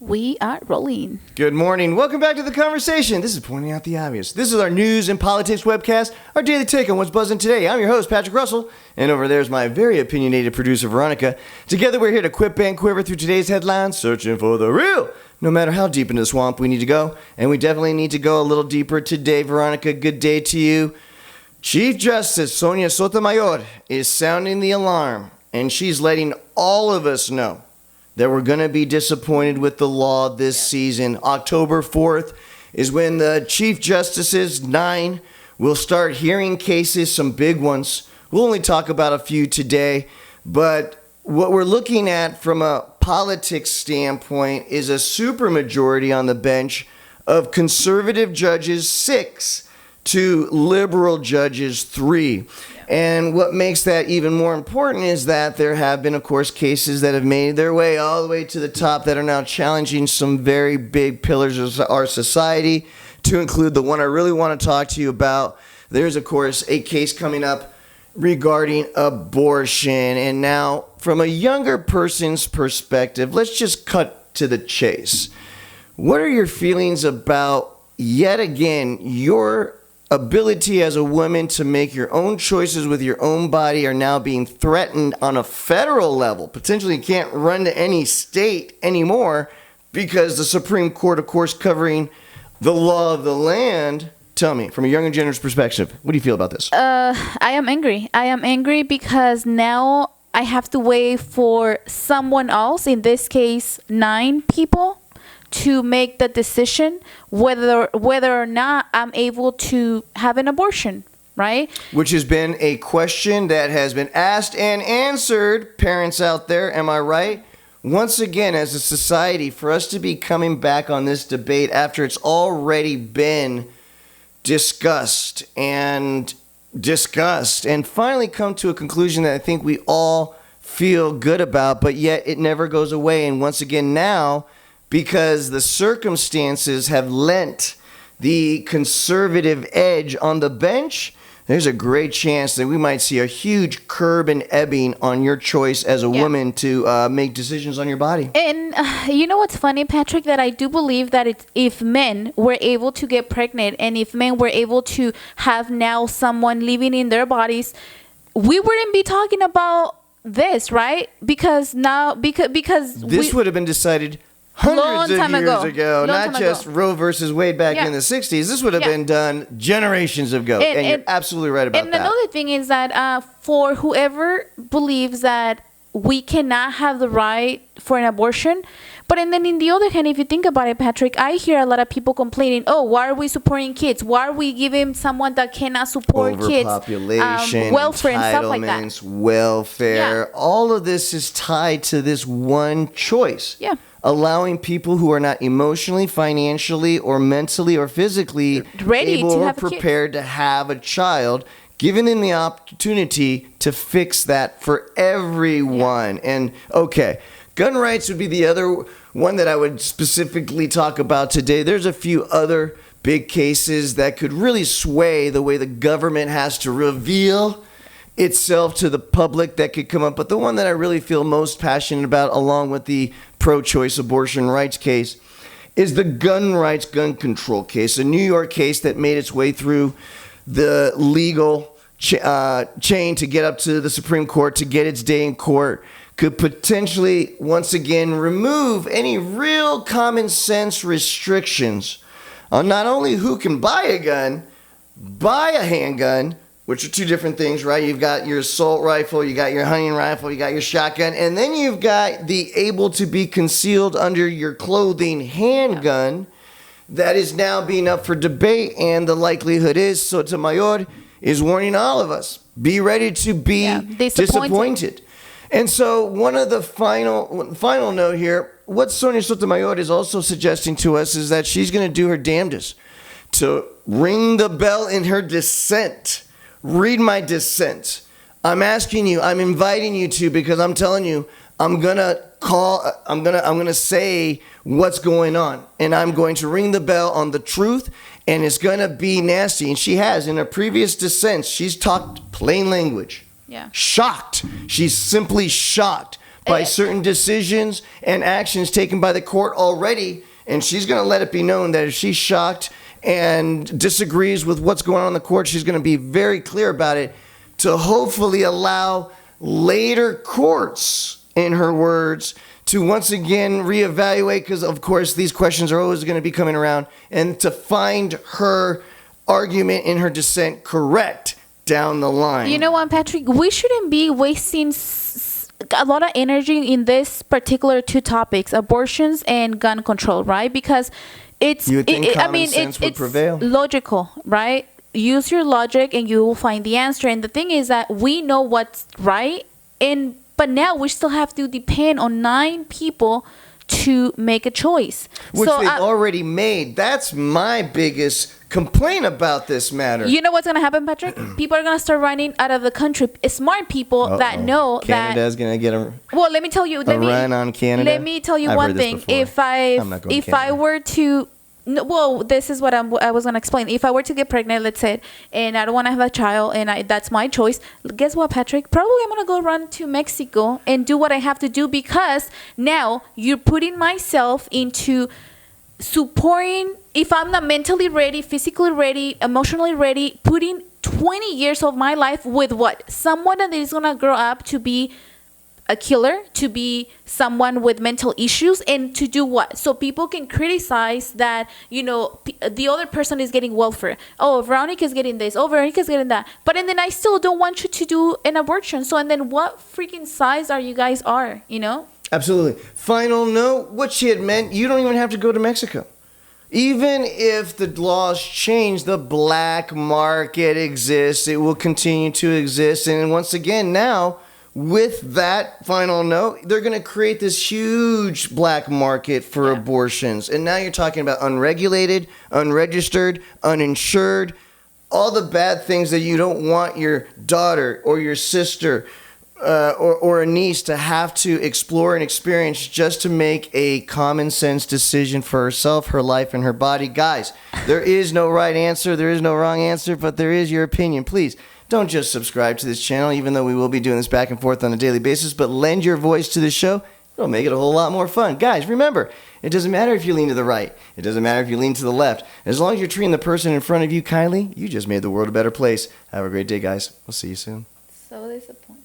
We are rolling. Good morning. Welcome back to the conversation. This is Pointing Out the Obvious. This is our news and politics webcast, our daily take on what's buzzing today. I'm your host, Patrick Russell, and over there's my very opinionated producer, Veronica. Together, we're here to quip and quiver through today's headlines, searching for the real. No matter how deep into the swamp we need to go, and we definitely need to go a little deeper today. Veronica, good day to you. Chief Justice Sonia Sotomayor is sounding the alarm, and she's letting all of us know that we're going to be disappointed with the law this season. October 4th is when the Chief Justices, 9, will start hearing cases, some big ones. We'll only talk about a few today, but what we're looking at from a politics standpoint is a supermajority on the bench of conservative judges, 6, to liberal judges, 3. And what makes that even more important is that there have been, of course, cases that have made their way all the way to the top that are now challenging some very big pillars of our society, to include the one I really want to talk to you about. There's, of course, a case coming up regarding abortion. And now, from a younger person's perspective, let's just cut to the chase. What are your feelings about, yet again, your ability as a woman to make your own choices with your own body are now being threatened on a federal level? Potentially you can't run to any state anymore because the Supreme Court, of course, covering the law of the land. Tell me, from a young and generous perspective, what do you feel about this? I am angry. I am angry because now I have to wait for someone else, in this case, 9 people, to make the decision whether or not I'm able to have an abortion, right? Which has been a question that has been asked and answered, parents out there, am I right? Once again, as a society, for us to be coming back on this debate after it's already been discussed and finally come to a conclusion that I think we all feel good about, but yet it never goes away. And once again now, because the circumstances have lent the conservative edge on the bench, there's a great chance that we might see a huge curb and ebbing on your choice as a woman to make decisions on your body. And you know what's funny, Patrick? That I do believe that if men were able to get pregnant and if men were able to have now someone living in their bodies, we wouldn't be talking about this, right? Because this would have been decided hundreds of years ago, not just Roe versus Wade back in the 60s. This would have been done generations ago, and you're absolutely right about that. And another thing is that for whoever believes that we cannot have the right for an abortion, but and then in the other hand, if you think about it, Patrick, I hear a lot of people complaining, oh, why are we supporting kids? Why are we giving someone that cannot support kids welfare and stuff like that? Welfare, all of this is tied to this one choice. Yeah. Allowing people who are not emotionally, financially, or mentally or physically ready able to or have prepared to have a child, giving them the opportunity to fix that for everyone. Yeah. And okay, gun rights would be the other one that I would specifically talk about today. There's a few other big cases that could really sway the way the government has to reveal itself to the public that could come up. But the one that I really feel most passionate about, along with the pro-choice abortion rights case, is the gun rights, gun control case, a New York case that made its way through the legal chain to get up to the Supreme Court, to get its day in court, could potentially once again remove any real common sense restrictions on not only who can buy a gun, buy a handgun, which are two different things, right? You've got your assault rifle, you got your hunting rifle, you got your shotgun, and then you've got the able to be concealed under your clothing handgun that is now being up for debate. And the likelihood is Sotomayor is warning all of us, be ready to be disappointed. And so one of the final note here, what Sonia Sotomayor is also suggesting to us is that she's going to do her damnedest to ring the bell in her dissent. Read my dissent. I'm asking you, I'm inviting you to, because I'm telling you, I'm gonna say what's going on, and I'm going to ring the bell on the truth, and it's gonna be nasty. And she has, in her previous dissents, she's talked plain language. Yeah. Shocked. She's simply shocked by certain decisions and actions taken by the court already. And she's going to let it be known that if she's shocked and disagrees with what's going on in the court, she's going to be very clear about it to hopefully allow later courts, in her words, to once again reevaluate, because of course these questions are always going to be coming around, and to find her argument in her dissent correct down the line. You know what, Patrick? We shouldn't be wasting a lot of energy in this particular two topics, abortions and gun control, right? Because it's, you would think common sense would prevail. Logical, right? Use your logic and you will find the answer. And the thing is that we know what's right, but now we still have to depend on 9 people to make a choice. Which they've already made. That's my biggest complaint about this matter. You know what's going to happen, Patrick? People are going to start running out of the country. Smart people that know Canada's going to get a well, let me tell you. run on Canada. Let me tell you one thing. If I were to... No, well, this is what I was going to explain. If I were to get pregnant, let's say, and I don't want to have a child, and that's my choice, guess what, Patrick? Probably I'm going to go run to Mexico and do what I have to do, because now you're putting myself into supporting, if I'm not mentally ready, physically ready, emotionally ready, putting 20 years of my life with what? Someone that is going to grow up to be a killer, to be someone with mental issues, and to do what? So people can criticize that, the other person is getting welfare. Oh, Veronica's getting this. Oh, Veronica's getting that. But and then I still don't want you to do an abortion. So and then what freaking size are you guys Absolutely. Final note, what she had meant, you don't even have to go to Mexico. Even if the laws change, the black market exists. It will continue to exist. And once again, now, with that final note, they're going to create this huge black market for abortions. And now you're talking about unregulated, unregistered, uninsured, all the bad things that you don't want your daughter or your sister or a niece to have to explore and experience just to make a common sense decision for herself, her life, and her body. Guys, there is no right answer. There is no wrong answer, but there is your opinion. Please don't just subscribe to this channel, even though we will be doing this back and forth on a daily basis, but lend your voice to the show. It'll make it a whole lot more fun. Guys, remember, it doesn't matter if you lean to the right. It doesn't matter if you lean to the left. As long as you're treating the person in front of you kindly, you just made the world a better place. Have a great day, guys. We'll see you soon. So disappointing.